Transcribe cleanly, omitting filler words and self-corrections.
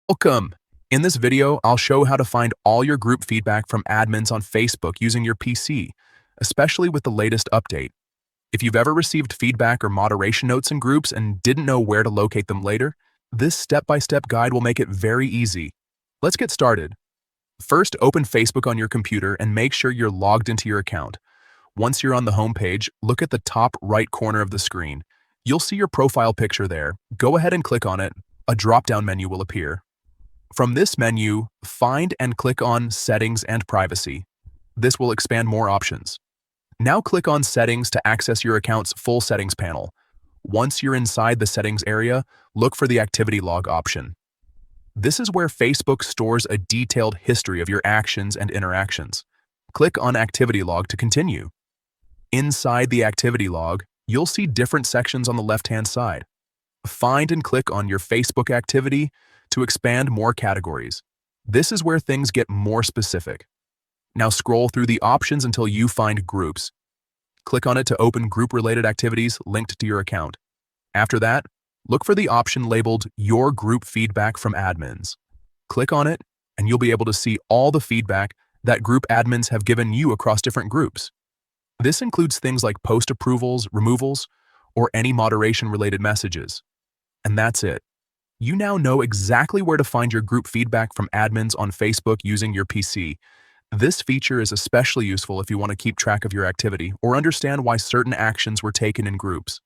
Welcome! In this video, I'll show how to find all your group feedback from admins on Facebook using your PC, especially with the latest update. If you've ever received feedback or moderation notes in groups and didn't know where to locate them later, this step-by-step guide will make it very easy. Let's get started. First, open Facebook on your computer and make sure you're logged into your account. Once you're on the home page, look at the top right corner of the screen. You'll see your profile picture there. Go ahead and click on it. A drop-down menu will appear. From this menu, find and click on Settings and Privacy. This will expand more options. Now click on Settings to access your account's full settings panel. Once you're inside the settings area, look for the Activity Log option. This is where Facebook stores a detailed history of your actions and interactions. Click on Activity Log to continue. Inside the Activity Log, you'll see different sections on the left-hand side. Find and click on your Facebook activity to expand more categories. This is where things get more specific. Now scroll through the options until you find Groups. Click on it to open group-related activities linked to your account. After that, look for the option labeled Your Group Feedback from Admins. Click on it, and you'll be able to see all the feedback that group admins have given you across different groups. This includes things like post approvals, removals, or any moderation-related messages. And that's it. You now know exactly where to find your group feedback from admins on Facebook using your PC. This feature is especially useful if you want to keep track of your activity or understand why certain actions were taken in groups.